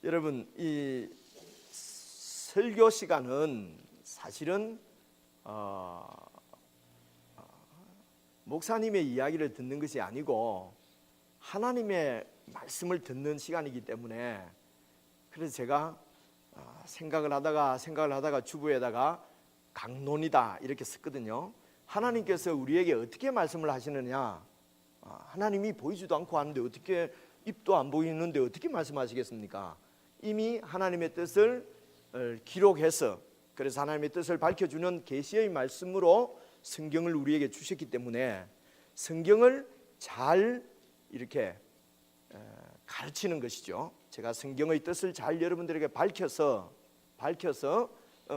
여러분, 이 설교 시간은 사실은 목사님의 이야기를 듣는 것이 아니고 하나님의 말씀을 듣는 시간이기 때문에, 그래서 제가 생각을 하다가 주부에다가 강론이다 이렇게 썼거든요. 하나님께서 우리에게 어떻게 말씀을 하시느냐, 하나님이 보이지도 않고 하는데 어떻게, 입도 안 보이는데 어떻게 말씀하시겠습니까? 이미 하나님의 뜻을 기록해서, 그래서 하나님의 뜻을 밝혀주는 계시의 말씀으로 성경을 우리에게 주셨기 때문에 성경을 잘 이렇게 가르치는 것이죠. 제가 성경의 뜻을 잘 여러분들에게 밝혀서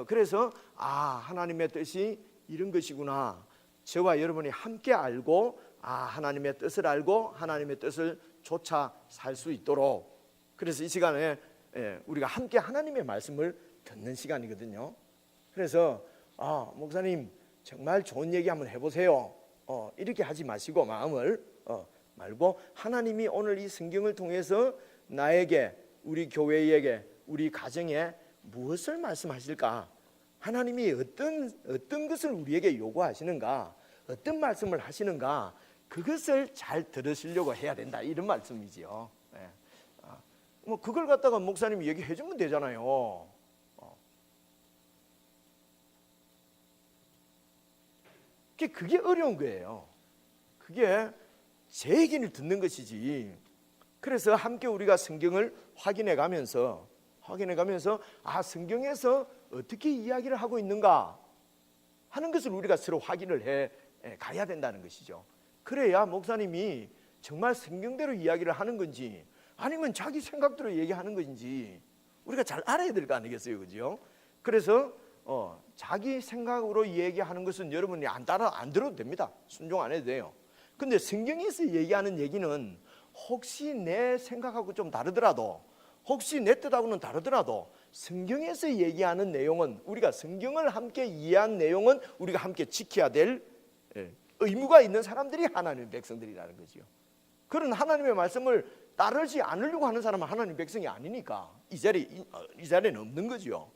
그래서 하나님의 뜻이 이런 것이구나, 저와 여러분이 함께 알고 하나님의 뜻을 알고 하나님의 뜻을 쫓아 살 수 있도록, 그래서 이 시간에 우리가 함께 하나님의 말씀을 듣는 시간이거든요. 그래서 목사님 정말 좋은 얘기 한번 해보세요, 이렇게 하지 마시고 마음을 말고, 하나님이 오늘 이 성경을 통해서 나에게, 우리 교회에게, 우리 가정에 무엇을 말씀하실까, 하나님이 어떤 것을 우리에게 요구하시는가, 어떤 말씀을 하시는가, 그것을 잘 들으시려고 해야 된다, 이런 말씀이지요. 뭐 그걸 갖다가 목사님이 얘기해 주면 되잖아요. 그게 어려운 거예요. 그게 제 얘기를 듣는 것이지. 그래서 함께 우리가 성경을 확인해 가면서 성경에서 어떻게 이야기를 하고 있는가 하는 것을 우리가 서로 확인을 해 가야 된다는 것이죠. 그래야 목사님이 정말 성경대로 이야기를 하는 건지 아니면 자기 생각대로 얘기하는 건지 우리가 잘 알아야 될 거 아니겠어요, 그죠? 그래서 자기 생각으로 얘기하는 것은 여러분이 안 들어도 됩니다. 순종 안 해도 돼요. 근데 성경에서 얘기하는 얘기는 혹시 내 생각하고 좀 다르더라도, 혹시 내 뜻하고는 다르더라도 성경에서 얘기하는 내용은, 우리가 성경을 함께 이해한 내용은 우리가 함께 지켜야 될 의무가 있는 사람들이 하나님의 백성들이라는 거죠. 그런 하나님의 말씀을 따르지 않으려고 하는 사람은 하나님의 백성이 아니니까 이 자리에는 없는 거죠.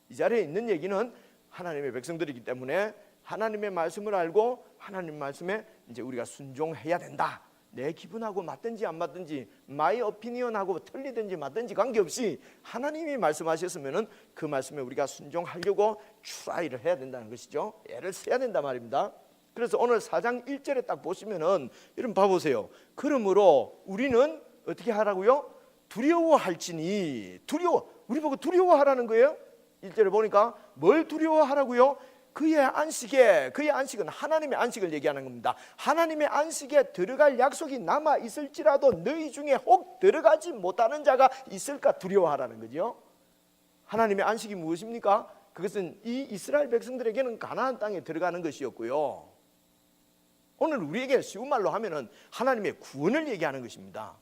이 자리에 있는 얘기는 하나님의 백성들이기 때문에 하나님의 말씀을 알고 하나님 말씀에 이제 우리가 순종해야 된다. 내 기분하고 맞든지 안 맞든지, 마이 오피니언하고 틀리든지 맞든지 관계없이 하나님이 말씀하셨으면은 그 말씀에 우리가 순종하려고 트라이를 해야 된다는 것이죠. 애를 써야 된단 말입니다. 그래서 오늘 4장 1절에 딱 보시면은 여러분 봐보세요. 그러므로 우리는 어떻게 하라고요? 두려워할지니, 우리 보고 두려워하라는 거예요. 1절에 보니까 뭘 두려워하라고요? 그의 안식은 하나님의 안식을 얘기하는 겁니다. 하나님의 안식에 들어갈 약속이 남아 있을지라도 너희 중에 혹 들어가지 못하는 자가 있을까 두려워하라는 거죠. 하나님의 안식이 무엇입니까? 그것은 이 이스라엘 백성들에게는 가나안 땅에 들어가는 것이었고요, 오늘 우리에게 쉬운 말로 하면은 하나님의 구원을 얘기하는 것입니다.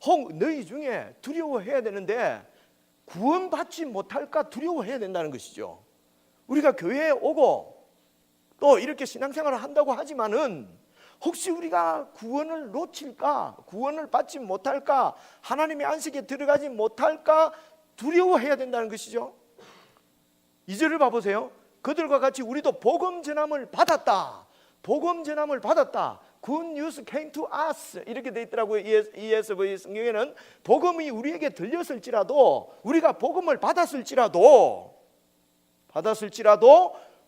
혹 너희 중에 두려워해야 되는데 구원받지 못할까 두려워해야 된다는 것이죠. 우리가 교회에 오고 또 이렇게 신앙생활을 한다고 하지만은 혹시 우리가 구원을 놓칠까, 구원을 받지 못할까, 하나님의 안식에 들어가지 못할까 두려워해야 된다는 것이죠. 2절을 봐보세요. 그들과 같이 우리도 복음 전함을 받았다. Good news came to us, 이렇게 돼 있더라고요. ESV 성경에는 복음이 우리에게 들렸을지라도, 우리가 복음을 받았을지라도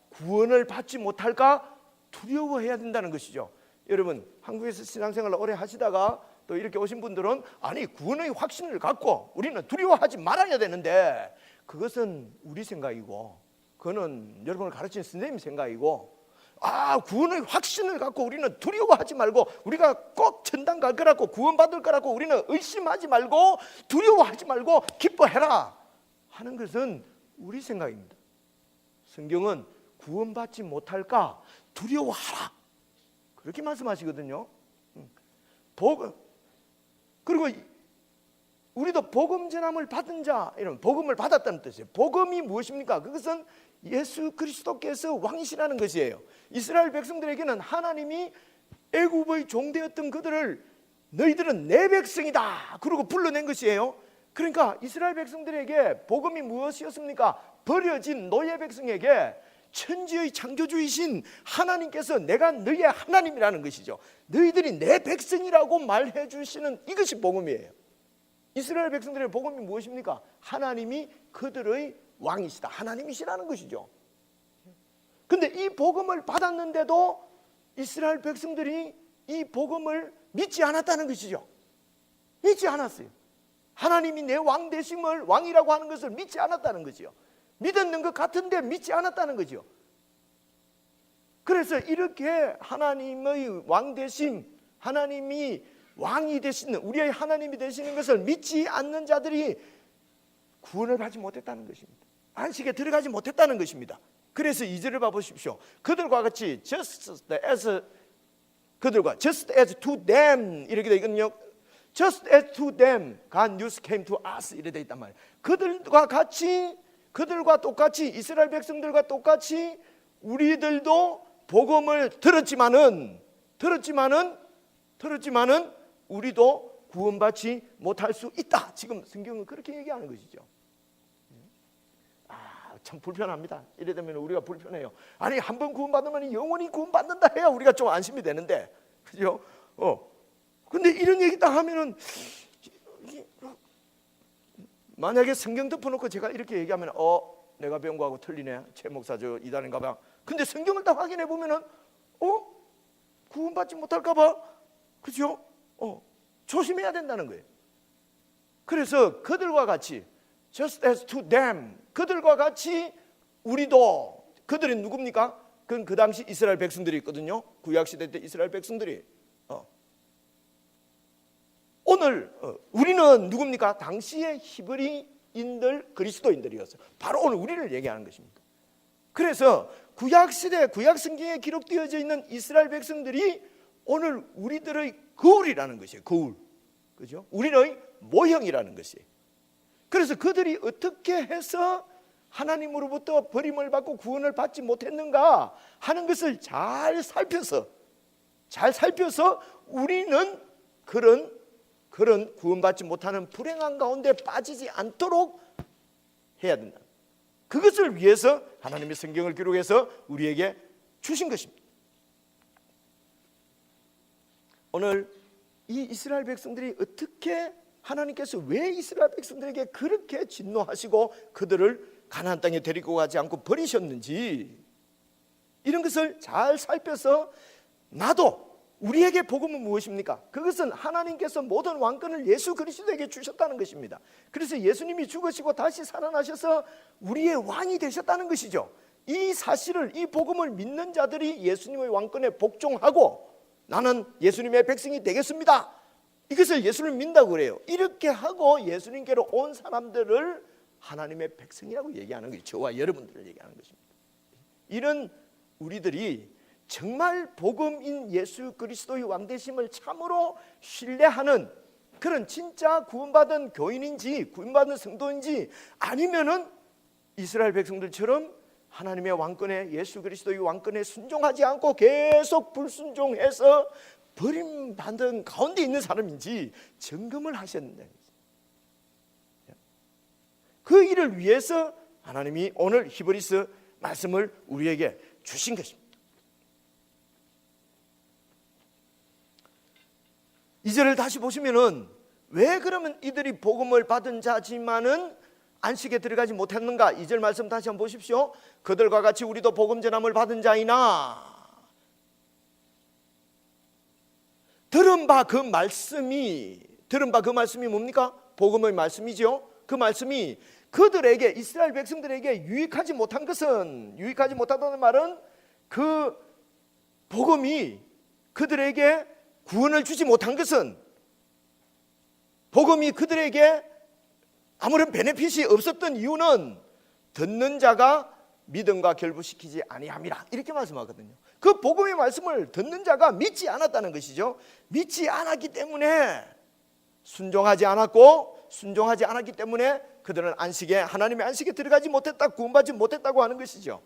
구원을 받지 못할까 두려워해야 된다는 것이죠. 여러분, 한국에서 신앙생활을 오래 하시다가 또 이렇게 오신 분들은 아니 구원의 확신을 갖고 우리는 두려워하지 말아야 되는데, 그것은 우리 생각이고 그거는 여러분을 가르친 선생님 생각이고, 구원의 확신을 갖고 우리는 두려워하지 말고, 우리가 꼭 천당 갈 거라고, 구원받을 거라고 우리는 의심하지 말고 두려워하지 말고 기뻐해라 하는 것은 우리 생각입니다. 성경은 구원받지 못할까 두려워하라, 그렇게 말씀하시거든요. 그리고 우리도 복음 전함을 받은 자, 이런 복음을 받았다는 뜻이에요. 복음이 무엇입니까? 그것은 예수 그리스도께서 왕이시라는 것이에요. 이스라엘 백성들에게는 하나님이 애굽의 종되었던 그들을 너희들은 내 백성이다 그러고 불러낸 것이에요. 그러니까 이스라엘 백성들에게 복음이 무엇이었습니까? 버려진 노예 백성에게 천지의 창조주이신 하나님께서 내가 너희의 하나님이라는 것이죠. 너희들이 내 백성이라고 말해 주시는 이것이 복음이에요. 이스라엘 백성들의 복음이 무엇입니까? 하나님이 그들의 왕이시다, 하나님이시라는 것이죠. 근데 이 복음을 받았는데도 이스라엘 백성들이 이 복음을 믿지 않았다는 것이죠. 믿지 않았어요. 하나님이 내 왕 되심을, 왕이라고 하는 것을 믿지 않았다는 거지요. 믿었는 것 같은데 믿지 않았다는 거죠. 그래서 이렇게 하나님의 왕 되심, 하나님이 왕이 되시는, 우리의 하나님이 되시는 것을 믿지 않는 자들이 구원을 받지 못했다는 것입니다. 안식에 들어가지 못했다는 것입니다. 그래서 2절을 봐보십시오. 그들과 같이 just as to them 이렇게 되어 있거든요. just as to them God news came to us 이렇게 되어 있단 말이에요. 그들과 똑같이 이스라엘 백성들과 똑같이 우리들도 복음을 들었지만은 우리도 구원받지 못할 수 있다. 지금 성경은 그렇게 얘기하는 것이죠. 참 불편합니다. 이래 되면 우리가 불편해요. 아니 한 번 구원받으면 영원히 구원받는다 해야 우리가 좀 안심이 되는데, 그죠? 근데 이런 얘기 딱 하면은, 만약에 성경 덮어놓고 제가 이렇게 얘기하면 내가 배운 거하고 틀리네, 최 목사 저 이단인가 봐. 근데 성경을 딱 확인해 보면은 구원받지 못할까 봐, 그죠? 조심해야 된다는 거예요. 그래서 그들과 같이 just as to them, 그들과 같이 우리도, 그들이 누굽니까? 그건 그 당시 이스라엘 백성들이 있거든요. 구약시대 때 이스라엘 백성들이. 오늘 우리는 누굽니까? 당시의 히브리인들, 그리스도인들이었어요. 바로 오늘 우리를 얘기하는 것입니다. 그래서 구약시대, 구약성경에 기록되어져 있는 이스라엘 백성들이 오늘 우리들의 거울이라는 것이에요. 거울, 그죠? 우리의 모형이라는 것이에요. 그래서 그들이 어떻게 해서 하나님으로부터 버림을 받고 구원을 받지 못했는가 하는 것을 잘 살펴서 우리는 그런 구원받지 못하는 불행한 가운데 빠지지 않도록 해야 된다. 그것을 위해서 하나님의 성경을 기록해서 우리에게 주신 것입니다. 오늘 이 이스라엘 백성들이 어떻게, 하나님께서 왜 이스라엘 백성들에게 그렇게 진노하시고 그들을 가나안 땅에 데리고 가지 않고 버리셨는지, 이런 것을 잘 살펴서 나도, 우리에게 복음은 무엇입니까? 그것은 하나님께서 모든 왕권을 예수 그리스도에게 주셨다는 것입니다. 그래서 예수님이 죽으시고 다시 살아나셔서 우리의 왕이 되셨다는 것이죠. 이 사실을, 이 복음을 믿는 자들이 예수님의 왕권에 복종하고 나는 예수님의 백성이 되겠습니다, 이것을 예수를 믿는다고 그래요. 이렇게 하고 예수님께로 온 사람들을 하나님의 백성이라고 얘기하는 거예요. 저와 여러분들을 얘기하는 것입니다. 이런 우리들이 정말 복음인 예수 그리스도의 왕되심을 참으로 신뢰하는 그런 진짜 구원받은 교인인지 구원받은 성도인지, 아니면은 이스라엘 백성들처럼 하나님의 왕권에, 예수 그리스도의 왕권에 순종하지 않고 계속 불순종해서 버림받은 가운데 있는 사람인지 점검을 하셨는데, 그 일을 위해서 하나님이 오늘 히브리서 말씀을 우리에게 주신 것입니다. 2절을 다시 보시면은 왜 그러면 이들이 복음을 받은 자지만은 안식에 들어가지 못했는가? 2절 말씀 다시 한번 보십시오. 그들과 같이 우리도 복음 전함을 받은 자이나, 들은 바 그 말씀이 뭡니까? 복음의 말씀이죠. 그 말씀이 그들에게, 이스라엘 백성들에게 유익하지 못한 것은, 유익하지 못하다는 말은 그 복음이 그들에게 구원을 주지 못한 것은, 복음이 그들에게 아무런 베네핏이 없었던 이유는 듣는 자가 믿음과 결부시키지 아니함이라, 이렇게 말씀하거든요. 그 복음의 말씀을 듣는 자가 믿지 않았다는 것이죠. 믿지 않았기 때문에 순종하지 않았기 때문에 그들은 안식에, 하나님의 안식에 들어가지 못했다, 구원받지 못했다고 하는 것이죠.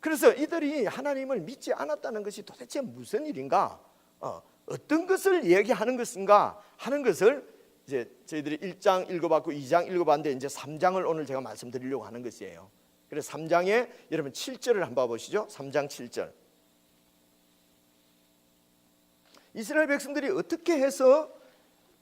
그래서 이들이 하나님을 믿지 않았다는 것이 도대체 무슨 일인가? 어떤 것을 얘기하는 것인가 하는 것을 이제 저희들이 1장 읽어봤고 2장 읽어봤는데 이제 3장을 오늘 제가 말씀드리려고 하는 것이에요. 그래서 3장에 여러분 7절을 한번 보시죠. 3장 7절. 이스라엘 백성들이 어떻게 해서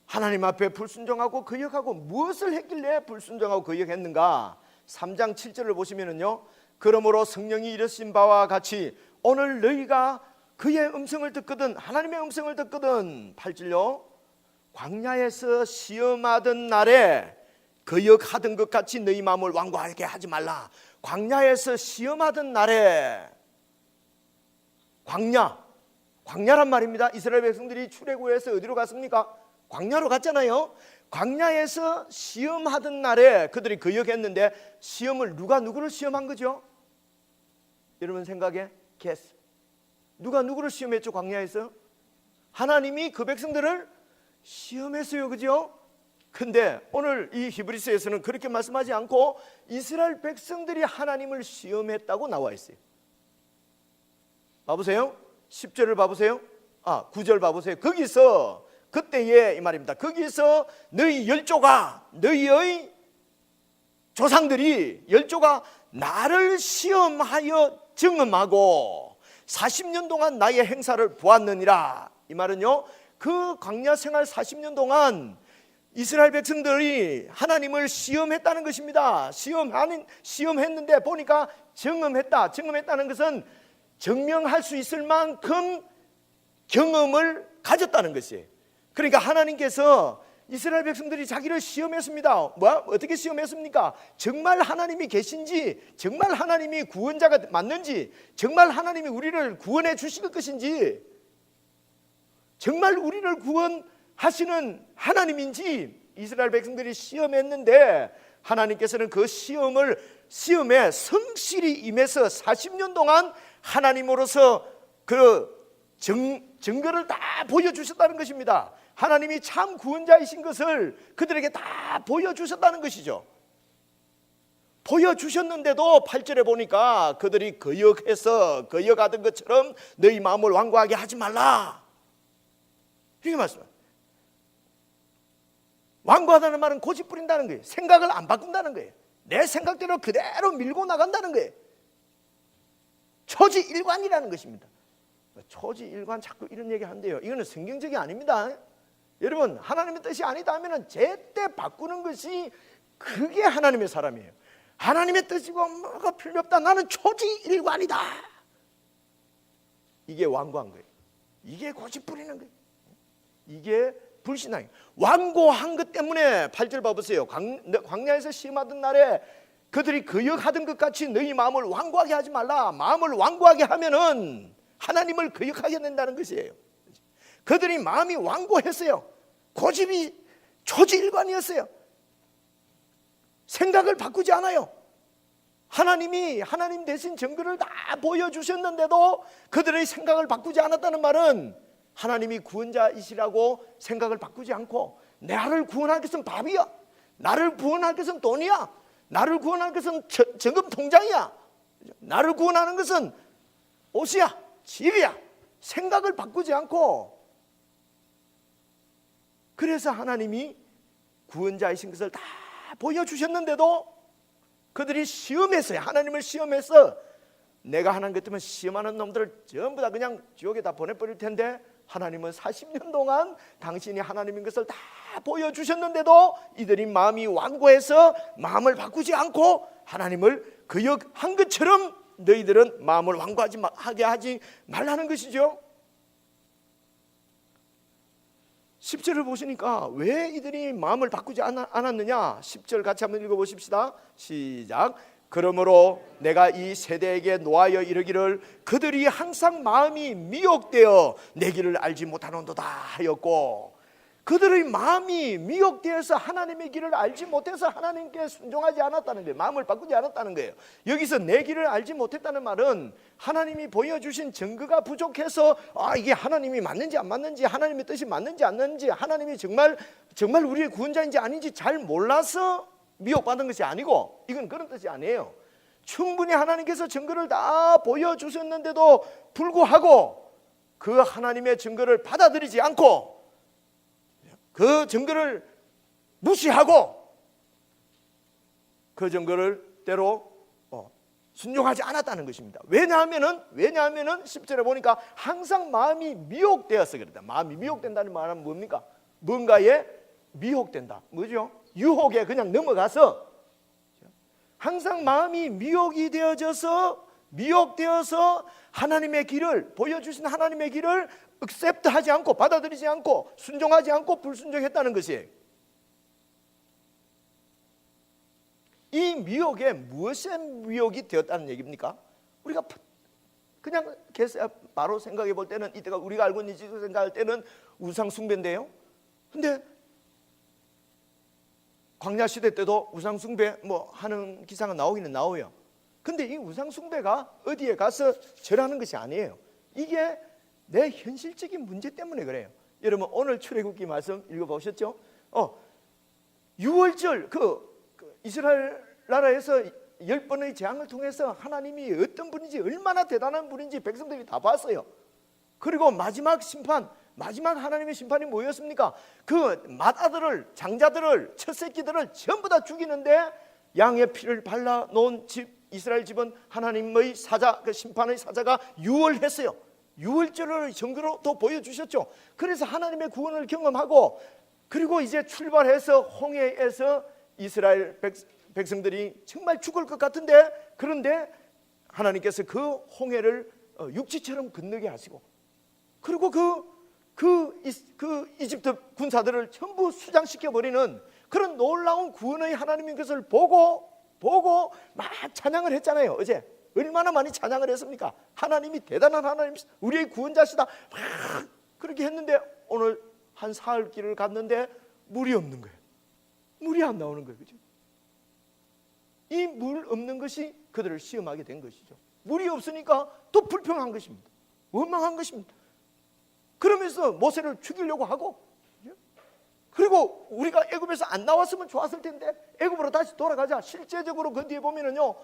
하나님 앞에 불순종하고 거역하고 무엇을 했길래 불순종하고 거역했는가? 3장 7절을 보시면은요. 그러므로 성령이 이르신 바와 같이 오늘 너희가 그의 음성을 듣거든 하나님의 음성을 듣거든 8절요. 광야에서 시험하던 날에 거역하던 것 같이 너희 마음을 완고하게 하지 말라. 광야에서 시험하던 날에 광야란 말입니다. 이스라엘 백성들이 출애굽해서 어디로 갔습니까? 광야로 갔잖아요. 광야에서 시험하던 날에 그들이 거역했는데 시험을 누가 누구를 시험한 거죠? 여러분 생각에 guess. 누가 누구를 시험했죠? 광야에서 하나님이 그 백성들을 시험했어요. 그죠? 근데 오늘 이 히브리서에서는 그렇게 말씀하지 않고 이스라엘 백성들이 하나님을 시험했다고 나와 있어요. 봐보세요. 10절을 봐보세요. 9절 봐보세요. 거기서 그때에 이 말입니다. 거기서 너희 열조가 너희의 조상들이 열조가 나를 시험하여 증험하고 40년 동안 나의 행사를 보았느니라. 이 말은요, 그 광야 생활 40년 동안 이스라엘 백성들이 하나님을 시험했다는 것입니다. 시험했는데 보니까 증험했다는 것은 증명할 수 있을 만큼 경험을 가졌다는 것이에요. 그러니까 하나님께서 이스라엘 백성들이 자기를 시험했습니다. 어떻게 시험했습니까? 정말 하나님이 계신지, 정말 하나님이 구원자가 맞는지, 정말 하나님이 우리를 구원해 주실 것인지, 정말 우리를 구원하시는 하나님인지 이스라엘 백성들이 시험했는데 하나님께서는 그 시험에 성실히 임해서 40년 동안 하나님으로서 그 증거를 다 보여주셨다는 것입니다. 하나님이 참 구원자이신 것을 그들에게 다 보여주셨다는 것이죠. 보여주셨는데도 8절에 보니까 그들이 거역하던 것처럼 너희 마음을 완고하게 하지 말라. 이렇게 말씀합니다. 완고하다는 말은 고집 부린다는 거예요. 생각을 안 바꾼다는 거예요. 내 생각대로 그대로 밀고 나간다는 거예요. 초지일관이라는 것입니다. 초지일관 자꾸 이런 얘기 한대요. 이거는 성경적이 아닙니다. 여러분 하나님의 뜻이 아니다 하면 제때 바꾸는 것이 그게 하나님의 사람이에요. 하나님의 뜻이고 뭐가 필요 없다. 나는 초지일관이다. 이게 완고한 거예요. 이게 고집 부리는 거예요. 이게 불신앙이에요. 완고한 것 때문에 8절 봐보세요. 광야에서 시험하던 날에 그들이 거역하던 것 같이 너희 마음을 완고하게 하지 말라. 마음을 완고하게 하면은 하나님을 거역하게 된다는 것이에요. 그들이 마음이 완고했어요. 고집이 초지일관이었어요. 생각을 바꾸지 않아요. 하나님 대신 증거를 다 보여주셨는데도 그들의 생각을 바꾸지 않았다는 말은 하나님이 구원자이시라고 생각을 바꾸지 않고 나를 구원할 것은 밥이야, 나를 구원할 것은 돈이야, 나를 구원할 것은 정금 통장이야, 나를 구원하는 것은 옷이야, 집이야. 생각을 바꾸지 않고, 그래서 하나님이 구원자이신 것을 다 보여주셨는데도 그들이 시험했어요. 하나님을 시험해서 내가 하나님 같으면 시험하는 놈들을 전부 다 그냥 지옥에 다 보내버릴 텐데 하나님은 40년 동안 당신이 하나님인 것을 다 보여주셨는데도 이들이 마음이 완고해서 마음을 바꾸지 않고 하나님을 거역한 것처럼 너희들은 마음을 완고하게 하지 말라는 것이죠. 10절을 보시니까 왜 이들이 마음을 바꾸지 않았느냐? 10절 같이 한번 읽어보십시다. 시작. 그러므로 내가 이 세대에게 노하여 이르기를 그들이 항상 마음이 미혹되어 내 길을 알지 못하는도다 하였고, 그들의 마음이 미혹되어서 하나님의 길을 알지 못해서 하나님께 순종하지 않았다는 거예요. 마음을 바꾸지 않았다는 거예요. 여기서 내 길을 알지 못했다는 말은 하나님이 보여주신 증거가 부족해서 이게 하나님이 맞는지 안 맞는지, 하나님의 뜻이 맞는지 안 맞는지, 하나님이 정말 우리의 구원자인지 아닌지 잘 몰라서 미혹받은 것이 아니고, 이건 그런 뜻이 아니에요. 충분히 하나님께서 증거를 다 보여주셨는데도 불구하고 그 하나님의 증거를 받아들이지 않고 그 증거를 무시하고 그 증거를 때로 순종하지 않았다는 것입니다. 왜냐하면은 10절에 보니까 항상 마음이 미혹되어서 그랬다. 마음이 미혹된다는 말은 뭡니까? 뭔가에 미혹된다. 뭐죠? 유혹에 그냥 넘어가서 항상 마음이 미혹되어서 하나님의 길을 보여주신 하나님의 길을 액셉트하지 않고 받아들이지 않고 순종하지 않고 불순종했다는 것이에요. 이 미혹에 무엇의 미혹이 되었다는 얘기입니까? 우리가 그냥 바로 생각해 볼 때는 이때가 우리가 알고 있는 지식 생각할 때는 우상 숭배인데요. 근데 광야 시대 때도 우상 숭배 하는 기사가 나오기는 나와요. 근데 이 우상 숭배가 어디에 가서 절하는 것이 아니에요. 이게 내 현실적인 문제 때문에 그래요. 여러분 오늘 출애굽기 말씀 읽어보셨죠? 6월절 이스라엘 나라에서 10번의 재앙을 통해서 하나님이 어떤 분인지 얼마나 대단한 분인지 백성들이 다 봤어요. 그리고 마지막 하나님의 심판이 뭐였습니까? 그 맏아들을, 장자들을, 첫 새끼들을 전부 다 죽이는데 양의 피를 발라놓은 이스라엘 집은 하나님의 사자, 그 심판의 사자가 유월했어요. 유월절을 증거로 또 보여주셨죠. 그래서 하나님의 구원을 경험하고 그리고 이제 출발해서 홍해에서 이스라엘 백성들이 정말 죽을 것 같은데 그런데 하나님께서 그 홍해를 육지처럼 건너게 하시고 그리고 그 이집트 군사들을 전부 수장시켜버리는 그런 놀라운 구원의 하나님인 것을 보고 막 찬양을 했잖아요. 어제 얼마나 많이 찬양을 했습니까? 하나님이 대단한 하나님, 우리의 구원자시다 막 그렇게 했는데 오늘 한 사흘 길을 갔는데 물이 없는 거예요. 물이 안 나오는 거예요. 그죠? 이 물 없는 것이 그들을 시험하게 된 것이죠. 물이 없으니까 또 불평한 것입니다. 원망한 것입니다. 그러면서 모세를 죽이려고 하고 그리고 우리가 애굽에서 안 나왔으면 좋았을 텐데 애굽으로 다시 돌아가자. 실제적으로 그 뒤에 보면은요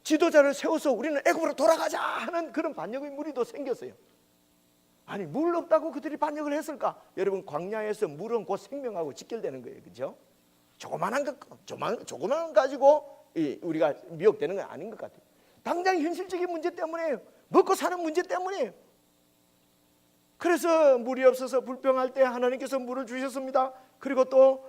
지도자를 세워서 우리는 애굽으로 돌아가자 하는 그런 반역의 무리도 생겼어요. 아니 물 없다고 그들이 반역을 했을까? 여러분 광야에서 물은 곧 생명하고 직결되는 거예요. 그렇죠? 조그만 가지고 우리가 미혹되는 건 아닌 것 같아요. 당장 현실적인 문제 때문에요. 먹고 사는 문제 때문이에요. 그래서 물이 없어서 불평할 때 하나님께서 물을 주셨습니다. 그리고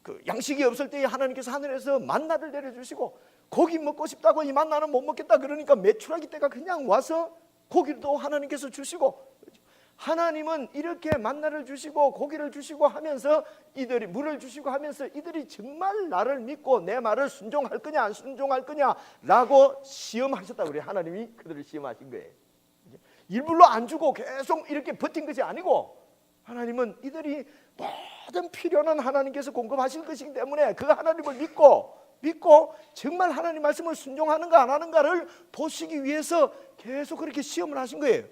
그 양식이 없을 때 하나님께서 하늘에서 만나를 내려주시고 고기 먹고 싶다고 이 만나는 못 먹겠다 그러니까 메추라기 때가 그냥 와서 고기도 하나님께서 주시고 하나님은 이렇게 만나를 주시고 고기를 주시고 하면서 이들이 물을 주시고 하면서 이들이 정말 나를 믿고 내 말을 순종할 거냐 안 순종할 거냐라고 시험하셨다고 그래요. 하나님이 그들을 시험하신 거예요. 일부러 안 주고 계속 이렇게 버틴 것이 아니고 하나님은 이들이 모든 필요는 하나님께서 공급하실 것이기 때문에 그 하나님을 믿고 정말 하나님 말씀을 순종하는가 안 하는가를 보시기 위해서 계속 그렇게 시험을 하신 거예요.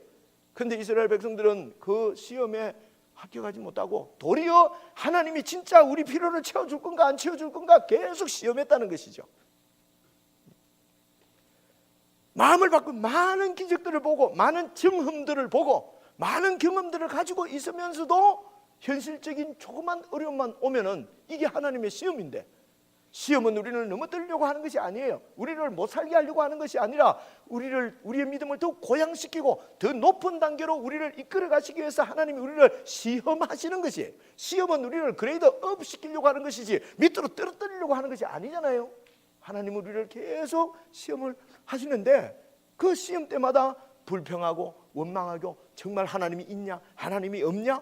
그런데 이스라엘 백성들은 그 시험에 합격하지 못하고 도리어 하나님이 진짜 우리 필요를 채워줄 건가 안 채워줄 건가 계속 시험했다는 것이죠. 마음을 바꾸고 많은 기적들을 보고 많은 증험들을 보고 많은 경험들을 가지고 있으면서도 현실적인 조그만 어려움만 오면은 이게 하나님의 시험인데 시험은 우리를 넘어뜨리려고 하는 것이 아니에요. 우리를 못 살게 하려고 하는 것이 아니라 우리의 믿음을 더욱 고양시키고 더 높은 단계로 우리를 이끌어 가시기 위해서 하나님이 우리를 시험하시는 것이에요. 시험은 우리를 그레이드업 시키려고 하는 것이지 밑으로 떨어뜨리려고 하는 것이 아니잖아요. 하나님은 우리를 계속 시험을 하시는데 그 시험 때마다 불평하고 원망하고 정말 하나님이 있냐 하나님이 없냐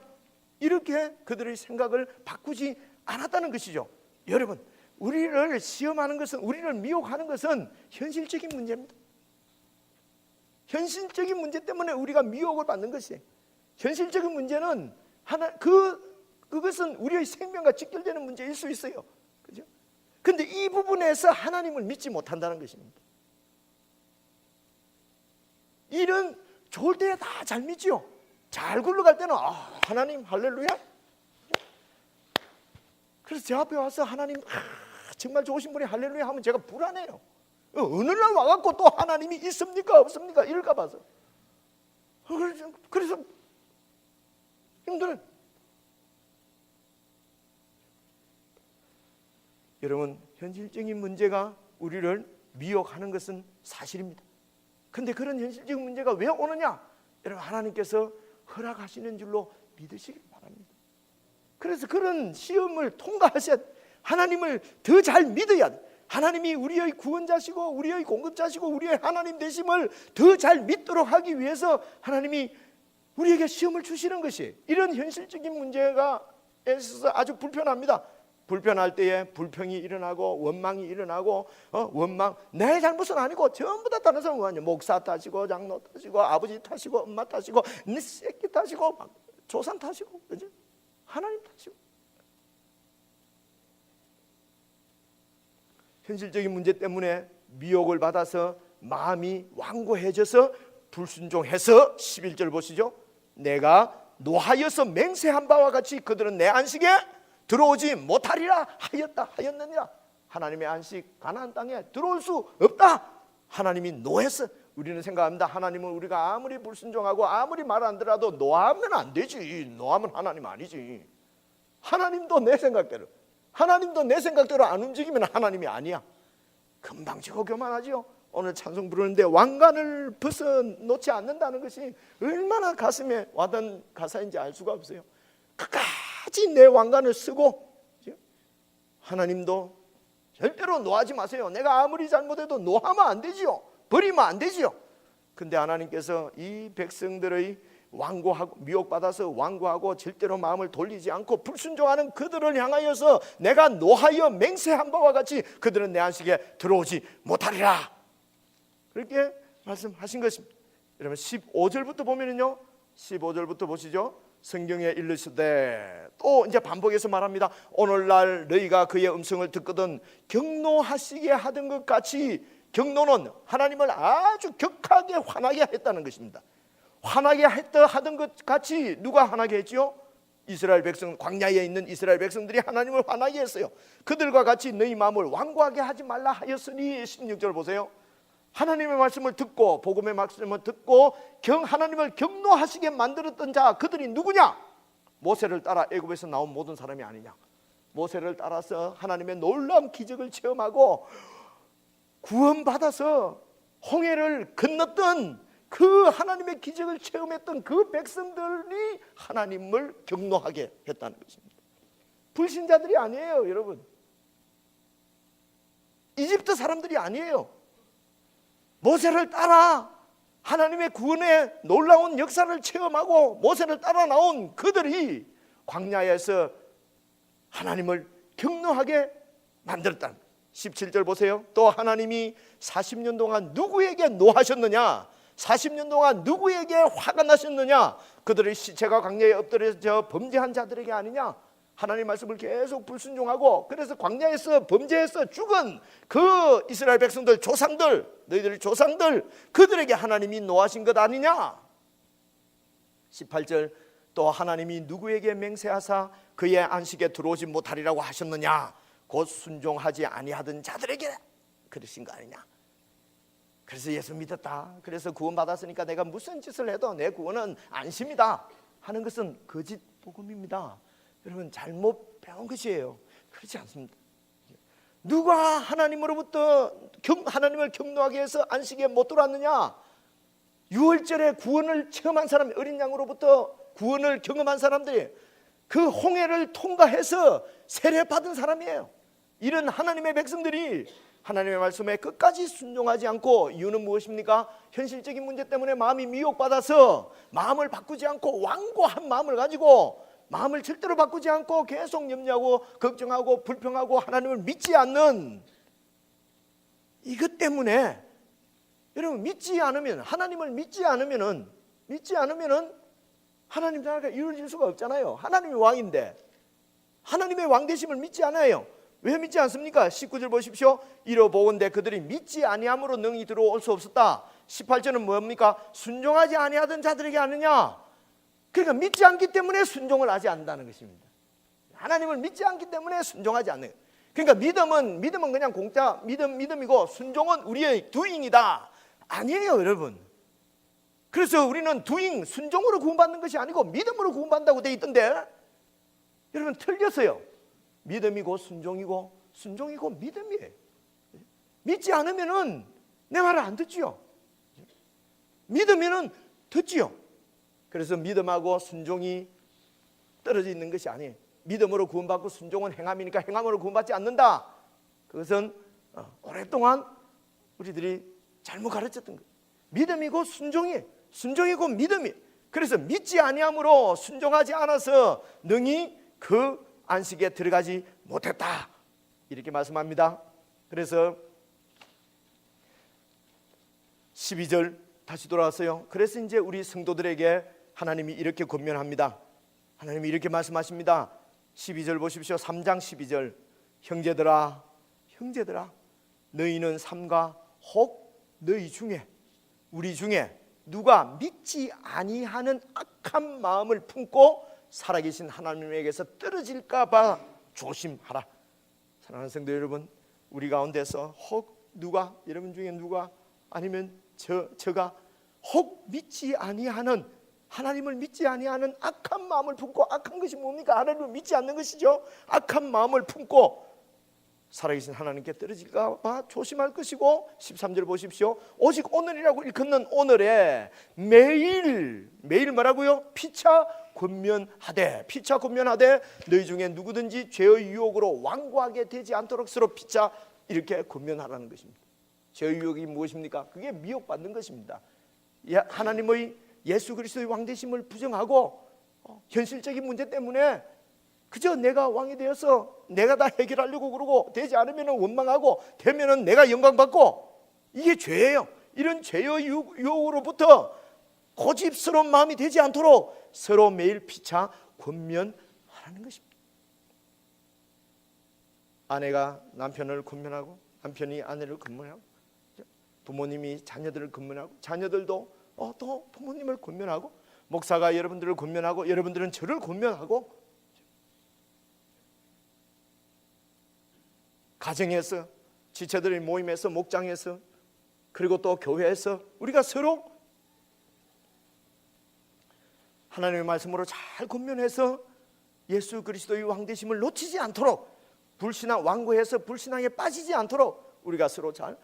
이렇게 그들의 생각을 바꾸지 않았다는 것이죠. 여러분 우리를 시험하는 것은 우리를 미혹하는 것은 현실적인 문제입니다. 현실적인 문제 때문에 우리가 미혹을 받는 것이에요. 현실적인 문제는 그것은 우리의 생명과 직결되는 문제일 수 있어요. 그죠? 근데 이 부분에서 하나님을 믿지 못한다는 것입니다. 일은 좋을 때 다 잘 믿지요. 잘 굴러갈 때는 하나님 할렐루야. 그래서 제 앞에 와서 하나님 정말 좋으신 분이 할렐루야 하면 제가 불안해요. 어느 날 와갖고 또 하나님이 있습니까 없습니까 이럴까 봐서. 그래서 힘들어요. 여러분, 현실적인 문제가 우리를 미혹하는 것은 사실입니다. 근데 그런 현실적인 문제가 왜 오느냐? 여러분, 하나님께서 허락하시는 줄로 믿으시길 바랍니다. 그래서 그런 시험을 통과하셔야, 하나님을 더 잘 믿어야 돼. 하나님이 우리의 구원자시고 우리의 공급자시고 우리의 하나님 되심을 더 잘 믿도록 하기 위해서 하나님이 우리에게 시험을 주시는 것이, 이런 현실적인 문제가 있어서 아주 불편합니다. 불편할 때에 불평이 일어나고 원망이 일어나고, 원망, 내 잘못은 아니고 전부 다 다른 사람 아니에요. 목사 탓이고 장로 탓이고 아버지 탓이고 엄마 탓이고 네 새끼 탓이고 조상 탓이고, 그죠? 하나님 탓이고. 현실적인 문제 때문에 미혹을 받아서 마음이 완고해져서 불순종해서 11절 보시죠. 내가 노하여서 맹세한 바와 같이 그들은 내 안식에 들어오지 못하리라 하였느니라. 하나님의 안식 가나안 땅에 들어올 수 없다. 하나님이 노했어. 우리는 생각합니다. 하나님은 우리가 아무리 불순종하고 아무리 말 안 들어도 노하면 안 되지. 노하면 하나님 아니지. 하나님도 내 생각대로, 하나님도 내 생각대로 안 움직이면 하나님이 아니야. 금방 지고 교만하지요. 오늘 찬송 부르는데 왕관을 벗어놓지 않는다는 것이 얼마나 가슴에 와닿은 가사인지 알 수가 없어요. 끝까지 내 왕관을 쓰고, 하나님도 절대로 노하지 마세요. 내가 아무리 잘못해도 노하면 안 되지요. 버리면 안 되지요. 근데 하나님께서 이 백성들의 완고하고 미혹받아서 완고하고 절대로 마음을 돌리지 않고 불순종하는 그들을 향하여서 내가 노하여 맹세한 바와 같이 그들은 내 안식에 들어오지 못하리라, 그렇게 말씀하신 것입니다. 여러분 15절부터 보면은요, 15절부터 보시죠. 성경에 이르시되, 또 이제 반복해서 말합니다. 오늘날 너희가 그의 음성을 듣거든 경노하시게 하던 것 같이, 경노는 하나님을 아주 격하게 화나게 했다는 것입니다. 화나게 하던 것 같이 누가 화나게 했지요? 이스라엘 백성, 광야에 있는 이스라엘 백성들이 하나님을 화나게 했어요. 그들과 같이 너희 마음을 완고하게 하지 말라 하였으니, 16절 보세요. 하나님의 말씀을 듣고, 복음의 말씀을 듣고 하나님을 경노하시게 만들었던 자, 그들이 누구냐? 모세를 따라 애굽에서 나온 모든 사람이 아니냐? 모세를 따라서 하나님의 놀라운 기적을 체험하고 구원받아서 홍해를 건넜던 그 하나님의 기적을 체험했던 그 백성들이 하나님을 경노하게 했다는 것입니다. 불신자들이 아니에요, 여러분. 이집트 사람들이 아니에요. 모세를 따라 하나님의 구원의 놀라운 역사를 체험하고 모세를 따라 나온 그들이 광야에서 하나님을 경노하게 만들었다. 17절 보세요. 또 하나님이 40년 동안 누구에게 노하셨느냐? 40년 동안 누구에게 화가 나셨느냐? 그들의 시체가 광야에 엎드려져 범죄한 자들에게 아니냐? 하나님 말씀을 계속 불순종하고, 그래서 광야에서 범죄해서 죽은 그 이스라엘 백성들, 조상들, 너희들의 조상들, 그들에게 하나님이 노하신 것 아니냐? 18절, 또 하나님이 누구에게 맹세하사 그의 안식에 들어오지 못하리라고 하셨느냐? 곧 순종하지 아니하던 자들에게 그러신 거 아니냐? 그래서 예수 믿었다, 그래서 구원 받았으니까 내가 무슨 짓을 해도 내 구원은 안심이다 하는 것은 거짓 복음입니다. 여러분, 잘못 배운 것이에요. 그렇지 않습니다. 누가 하나님으로부터 하나님을 경노하게 해서 안식에 못 들어왔느냐? 6월절에 구원을 체험한 사람, 어린 양으로부터 구원을 경험한 사람들이 그 홍해를 통과해서 세례받은 사람이에요. 이런 하나님의 백성들이 하나님의 말씀에 끝까지 순종하지 않고, 이유는 무엇입니까? 현실적인 문제 때문에 마음이 미혹받아서 마음을 바꾸지 않고 완고한 마음을 가지고, 마음을 절대로 바꾸지 않고 계속 염려하고 걱정하고 불평하고 하나님을 믿지 않는 이것 때문에, 여러분, 믿지 않으면, 하나님을 믿지 않으면은 하나님 나라가 이루어질 수가 없잖아요. 하나님이 왕인데 하나님의 왕되심을 믿지 않아요. 왜 믿지 않습니까? 19절 보십시오. 이러보건대 그들이 믿지 아니함으로 능히 들어올 수 없었다. 18절은 뭡니까? 순종하지 아니하던 자들에게 아느냐? 그러니까 믿지 않기 때문에 순종을 하지 않는다는 것입니다. 하나님을 믿지 않기 때문에 순종하지 않는. 그러니까 믿음은 그냥 공짜 믿음이고, 순종은 우리의 두잉이다. 아니에요, 여러분. 그래서 우리는 doing, 순종으로 구원받는 것이 아니고 믿음으로 구원받는다고 돼 있던데, 여러분 틀렸어요. 믿음이고 순종이고, 순종이고 믿음이에요. 믿지 않으면은 내 말을 안 듣지요. 믿으면은 듣지요. 그래서 믿음하고 순종이 떨어져 있는 것이 아니에요. 믿음으로 구원받고 순종은 행함이니까 행함으로 구원받지 않는다. 그것은 오랫동안 우리들이 잘못 가르쳤던 거예요. 믿음이고 순종이, 순종이고 믿음이. 그래서 믿지 아니함으로 순종하지 않아서 능히 그 안식에 들어가지 못했다, 이렇게 말씀합니다. 그래서 12절 다시 돌아왔어요. 그래서 이제 우리 성도들에게 하나님이 이렇게 권면합니다. 하나님이 이렇게 말씀하십니다. 12절 보십시오. 3장 12절. 형제들아, 형제들아, 너희는 삼가 혹 너희 중에, 우리 중에 누가 믿지 아니하는 악한 마음을 품고 살아계신 하나님에게서 떨어질까 봐 조심하라. 사랑하는 성도 여러분, 우리 가운데서 혹 누가, 여러분 중에 누가, 아니면 저가 혹 믿지 아니하는, 하나님을 믿지 아니하는 악한 마음을 품고, 악한 것이 뭡니까? 하나님을 믿지 않는 것이죠. 악한 마음을 품고 살아계신 하나님께 떨어질까 봐 조심할 것이고, 13절 보십시오. 오직 오늘이라고 일컫는 오늘에 매일 뭐라고요? 피차 권면하되, 피차 권면하되 너희 중에 누구든지 죄의 유혹으로 완고하게 되지 않도록 서로 피차 이렇게 권면하라는 것입니다. 죄의 유혹이 무엇입니까? 그게 미혹받는 것입니다. 하나님의 예수 그리스도의 왕되심을 부정하고 현실적인 문제 때문에 그저 내가 왕이 되어서 내가 다 해결하려고 그러고, 되지 않으면 원망하고, 되면 내가 영광받고, 이게 죄예요. 이런 죄의 유혹으로부터 고집스러운 마음이 되지 않도록 서로 매일 피차 권면하라는 것입니다. 아내가 남편을 권면하고, 남편이 아내를 권면하고, 부모님이 자녀들을 권면하고, 자녀들도 또 부모님을 권면하고, 목사가 여러분들을 권면하고, 여러분들은 저를 권면하고, 가정에서, 지체들의 모임에서, 목장에서, 그리고 또 교회에서 우리가 서로 하나님의 말씀으로 잘 권면해서 예수 그리스도의 왕되심을 놓치지 않도록, 불신앙, 완고해서 불신앙에 빠지지 않도록 우리가 서로 잘,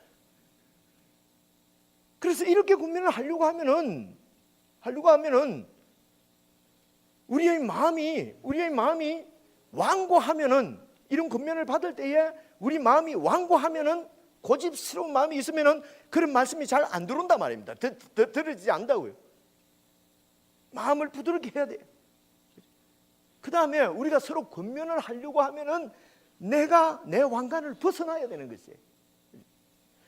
그래서 이렇게 권면을 하려고 하면은 우리의 마음이 완고하면은, 이런 권면을 받을 때에 우리 마음이 완고하면은, 고집스러운 마음이 있으면은 그런 말씀이 잘 안 들어온단 말입니다. 들어지지 않는다고요. 마음을 부드럽게 해야 돼요. 그 다음에 우리가 서로 권면을 하려고 하면은 내가 내 왕관을 벗어나야 되는 것이에요.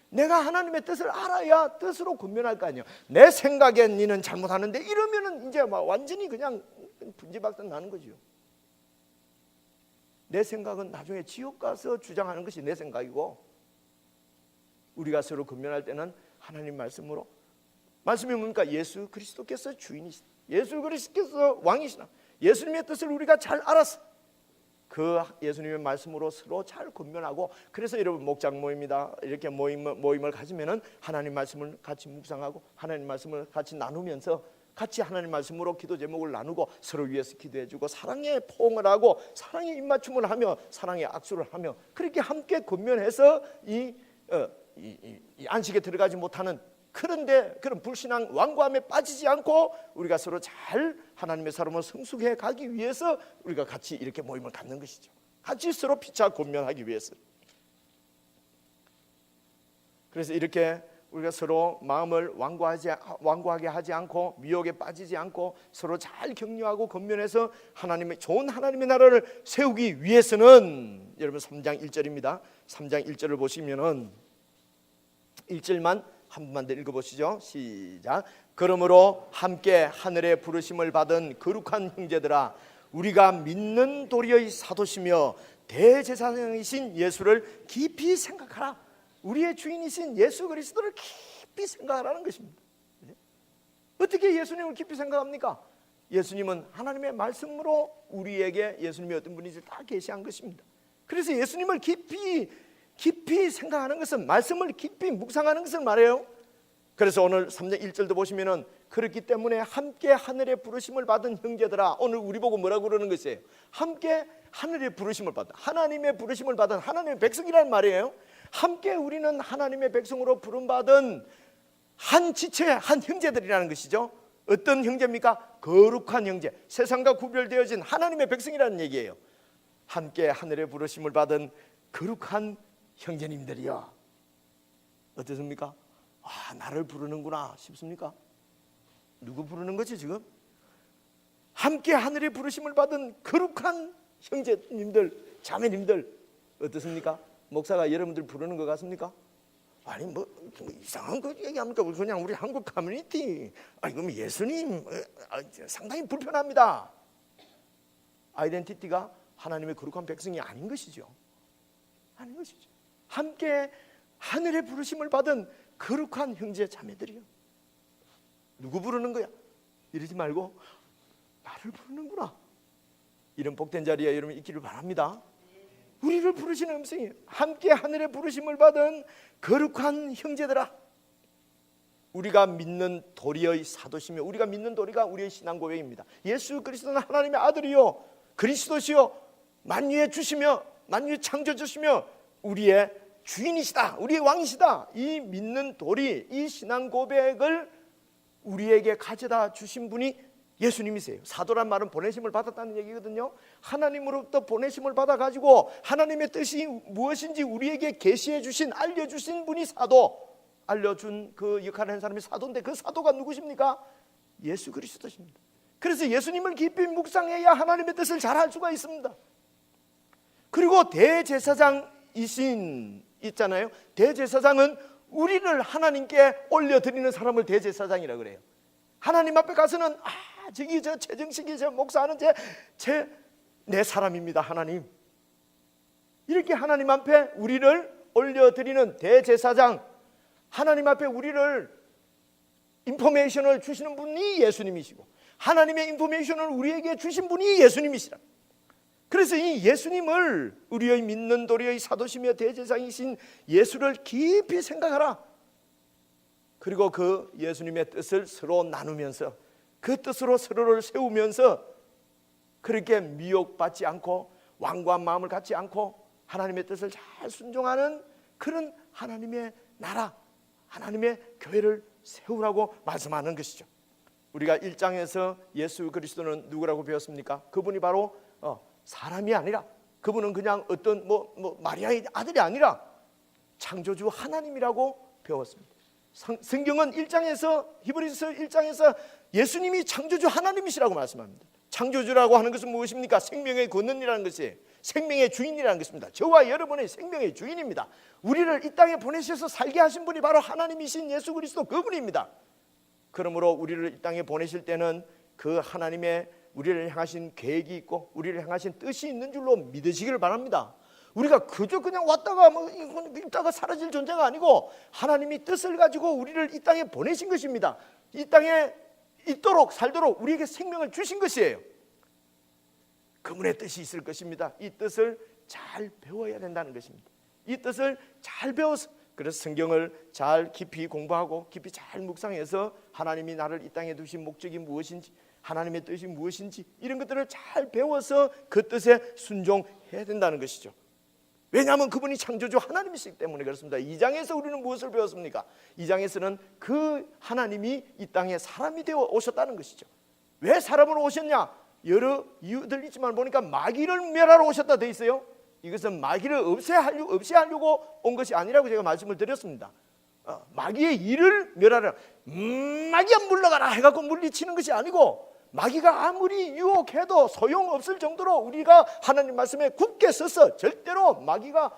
내가 하나님의 뜻을 알아야 뜻으로 권면할 거 아니에요. 내 생각엔 니는 잘못하는데, 이러면은 이제 막 완전히 그냥 분지박산 나는 거죠. 내 생각은 나중에 지옥 가서 주장하는 것이 내 생각이고, 우리가 서로 권면할 때는 하나님 말씀으로, 말씀이 뭡니까? 예수 그리스도께서 주인이시다, 예수 그리스도께서 왕이시다, 예수님의 뜻을 우리가 잘 알았어. 그 예수님의 말씀으로 서로 잘 권면하고, 그래서 여러분 목장 모임이다, 이렇게 모임을 가지면은 하나님 말씀을 같이 묵상하고, 하나님 말씀을 같이 나누면서 같이 하나님 말씀으로 기도 제목을 나누고, 서로 위해서 기도해주고, 사랑의 포옹을 하고, 사랑의 입맞춤을 하며, 사랑의 악수를 하며, 그렇게 함께 권면해서 이 안식에 들어가지 못하는, 그런데 그런 불신앙 완고함에 빠지지 않고 우리가 서로 잘 하나님의 사람을 성숙해 가기 위해서 우리가 같이 이렇게 모임을 갖는 것이죠. 같이 서로 피차 권면하기 위해서. 그래서 이렇게 우리가 서로 마음을 완고하게 하지 않고, 미혹에 빠지지 않고, 서로 잘 격려하고 권면해서 하나님의 좋은 하나님의 나라를 세우기 위해서는, 여러분 3장 1절입니다. 3장 1절을 보시면은 1절만 한 번만 더 읽어보시죠. 시작. 그러므로 함께 하늘의 부르심을 받은 거룩한 형제들아, 우리가 믿는 도리의 사도시며 대제사장이신 예수를 깊이 생각하라. 우리의 주인이신 예수 그리스도를 깊이 생각하라는 것입니다. 어떻게 예수님을 깊이 생각합니까? 예수님은 하나님의 말씀으로 우리에게 예수님이 어떤 분인지 다 계시한 것입니다. 그래서 예수님을 깊이 생각하는 것은, 말씀을 깊이 묵상하는 것을 말해요. 그래서 오늘 3장 1절도 보시면은 그렇기 때문에 함께 하늘의 부르심을 받은 형제들아, 오늘 우리 보고 뭐라고 그러는 것이에요? 함께 하늘의 부르심을 받은, 하나님의 부르심을 받은 하나님의 백성이라는 말이에요. 함께 우리는 하나님의 백성으로 부름받은 한 지체, 한 형제들이라는 것이죠. 어떤 형제입니까? 거룩한 형제, 세상과 구별되어진 하나님의 백성이라는 얘기예요. 함께 하늘의 부르심을 받은 거룩한 형제님들이여. 어떻습니까? 아, 나를 부르는구나 싶습니까? 누구 부르는 거지 지금? 함께 하늘의 부르심을 받은 거룩한 형제님들, 자매님들, 어떻습니까? 목사가 여러분들 부르는 것 같습니까? 아니 뭐 이상한 거 얘기합니까? 그냥 우리 한국 커뮤니티, 아니 그럼 예수님 상당히 불편합니다. 아이덴티티가 하나님의 거룩한 백성이 아닌 것이죠. 아닌 것이죠. 함께 하늘의 부르심을 받은 거룩한 형제 자매들이요. 누구 부르는 거야? 이러지 말고 나를 부르는구나. 이런 복된 자리에 여러분 있기를 바랍니다. 우리를 부르시는 음성이 함께 하늘의 부르심을 받은 거룩한 형제들아. 우리가 믿는 도리의 사도시며, 우리가 믿는 도리가 우리의 신앙 고백입니다. 예수 그리스도는 하나님의 아들이요 그리스도시요 만유의 주시며 만유의 창조주시며 우리의 주인이시다, 우리의 왕이시다. 이 믿는 도리, 이 신앙 고백을 우리에게 가져다 주신 분이 예수님이세요. 사도란 말은 보내심을 받았다는 얘기거든요. 하나님으로부터 보내심을 받아가지고 하나님의 뜻이 무엇인지 우리에게 계시해 주신, 알려주신 분이 사도, 알려준 그 역할을 한 사람이 사도인데 그 사도가 누구십니까? 예수 그리스도십니다. 그래서 예수님을 깊이 묵상해야 하나님의 뜻을 잘 알 수가 있습니다. 그리고 대제사장이신 있잖아요. 대제사장은 우리를 하나님께 올려드리는 사람을 대제사장이라 그래요. 하나님 앞에 가서는 저기 저 최정식이 저 목사하는 내 사람입니다 하나님, 이렇게 하나님 앞에 우리를 올려드리는 대제사장, 하나님 앞에 우리를 인포메이션을 주시는 분이 예수님이시고 하나님의 인포메이션을 우리에게 주신 분이 예수님이시라. 그래서 이 예수님을, 우리의 믿는 도리의 사도시며 대제사장이신 예수를 깊이 생각하라. 그리고 그 예수님의 뜻을 서로 나누면서 그 뜻으로 서로를 세우면서 그렇게 미혹받지 않고 완고한 마음을 갖지 않고 하나님의 뜻을 잘 순종하는 그런 하나님의 나라, 하나님의 교회를 세우라고 말씀하는 것이죠. 우리가 1장에서 예수 그리스도는 누구라고 배웠습니까? 그분이 바로 사람이 아니라, 그분은 그냥 어떤 마리아의 아들이 아니라 창조주 하나님이라고 배웠습니다. 성경은 1장에서, 히브리서 1장에서 예수님이 창조주 하나님이시라고 말씀합니다. 창조주라고 하는 것은 무엇입니까? 생명의 근원이라는 것이 생명의 주인이라는 것입니다. 저와 여러분의 생명의 주인입니다. 우리를 이 땅에 보내셔서 살게 하신 분이 바로 하나님이신 예수 그리스도 그분입니다. 그러므로 우리를 이 땅에 보내실 때는 그 하나님의 우리를 향하신 계획이 있고 우리를 향하신 뜻이 있는 줄로 믿으시기를 바랍니다. 우리가 그저 그냥 왔다가 있다가 사라질 존재가 아니고 하나님이 뜻을 가지고 우리를 이 땅에 보내신 것입니다. 이 땅에 있도록 살도록 우리에게 생명을 주신 것이에요. 그분의 뜻이 있을 것입니다. 이 뜻을 잘 배워야 된다는 것입니다. 이 뜻을 잘 배워서, 그래서 성경을 잘 깊이 공부하고 깊이 잘 묵상해서 하나님이 나를 이 땅에 두신 목적이 무엇인지, 하나님의 뜻이 무엇인지 이런 것들을 잘 배워서 그 뜻에 순종해야 된다는 것이죠. 왜냐하면 그분이 창조주 하나님이시기 때문에 그렇습니다. 2장에서 우리는 무엇을 배웠습니까? 2장에서는 그 하나님이 이 땅에 사람이 되어 오셨다는 것이죠. 왜 사람으로 오셨냐? 여러 이유들 있지만 보니까 마귀를 멸하러 오셨다 돼 있어요. 이것은 마귀를 없애하려고 온 것이 아니라고 제가 말씀을 드렸습니다. 마귀의 일을 멸하려, 마귀야 물러가라 해갖고 물리치는 것이 아니고, 마귀가 아무리 유혹해도 소용없을 정도로 우리가 하나님 말씀에 굳게 서서 절대로 마귀가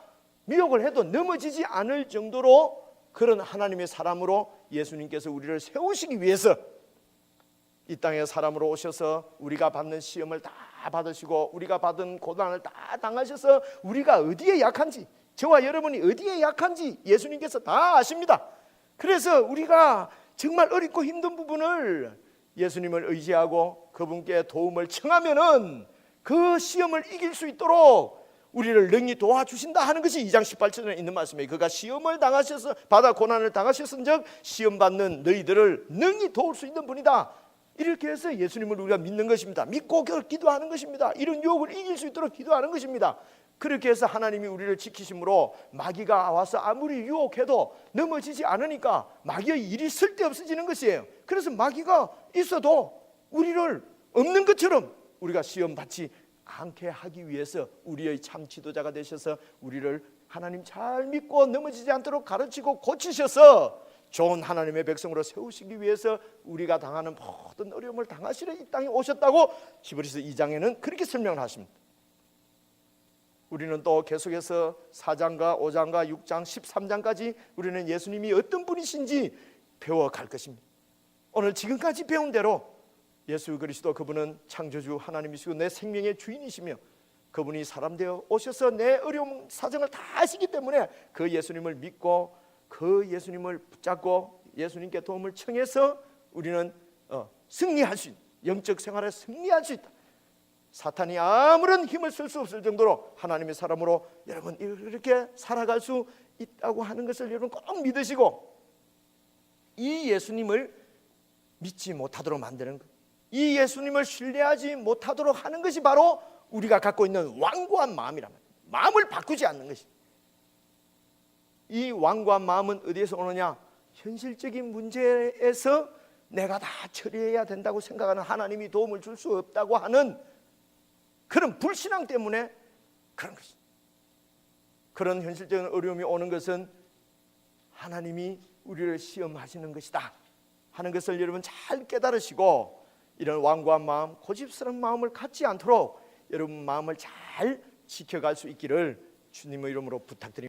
미혹을 해도 넘어지지 않을 정도로 그런 하나님의 사람으로 예수님께서 우리를 세우시기 위해서 이 땅에 사람으로 오셔서 우리가 받는 시험을 다 받으시고 우리가 받은 고난을 다 당하셔서 우리가 어디에 약한지, 저와 여러분이 어디에 약한지 예수님께서 다 아십니다. 그래서 우리가 정말 어렵고 힘든 부분을 예수님을 의지하고 그분께 도움을 청하면은 그 시험을 이길 수 있도록 우리를 능히 도와주신다 하는 것이 2장 18절에 있는 말씀이에요. 그가 시험을 당하셔서 받아 고난을 당하셨은즉 시험 받는 너희들을 능히 도울 수 있는 분이다. 이렇게 해서 예수님을 우리가 믿는 것입니다. 믿고 기도하는 것입니다. 이런 유혹을 이길 수 있도록 기도하는 것입니다. 그렇게 해서 하나님이 우리를 지키심으로 마귀가 와서 아무리 유혹해도 넘어지지 않으니까 마귀의 일이 쓸데없어지는 것이에요. 그래서 마귀가 있어도 우리를 없는 것처럼 우리가 시험 받지 않게 하기 위해서 우리의 참 지도자가 되셔서 우리를 하나님 잘 믿고 넘어지지 않도록 가르치고 고치셔서 좋은 하나님의 백성으로 세우시기 위해서 우리가 당하는 모든 어려움을 당하시려 이 땅에 오셨다고 히브리서 2장에는 그렇게 설명을 하십니다. 우리는 또 계속해서 4장과 5장과 6장 13장까지 우리는 예수님이 어떤 분이신지 배워갈 것입니다. 오늘 지금까지 배운 대로 예수 그리스도 그분은 창조주 하나님이시고 내 생명의 주인이시며 그분이 사람 되어 오셔서 내 어려움 사정을 다 아시기 때문에 그 예수님을 믿고 그 예수님을 붙잡고 예수님께 도움을 청해서 우리는 승리할 수 있다. 영적 생활에 승리할 수 있다. 사탄이 아무런 힘을 쓸 수 없을 정도로 하나님의 사람으로 여러분 이렇게 살아갈 수 있다고 하는 것을 여러분 꼭 믿으시고 이 예수님을 믿지 못하도록 만드는 것, 이 예수님을 신뢰하지 못하도록 하는 것이 바로 우리가 갖고 있는 완고한 마음이란 말이에요. 마음을 바꾸지 않는 것입니다. 이 완고한 마음은 어디에서 오느냐? 현실적인 문제에서 내가 다 처리해야 된다고 생각하는 하나님이 도움을 줄 수 없다고 하는 그런 불신앙 때문에 그런 것입니다. 그런 현실적인 어려움이 오는 것은 하나님이 우리를 시험하시는 것이다 하는 것을 여러분 잘 깨달으시고 이런 완고한 마음, 고집스러운 마음을 갖지 않도록 여러분 마음을 잘 지켜갈 수 있기를 주님의 이름으로 부탁드립니다.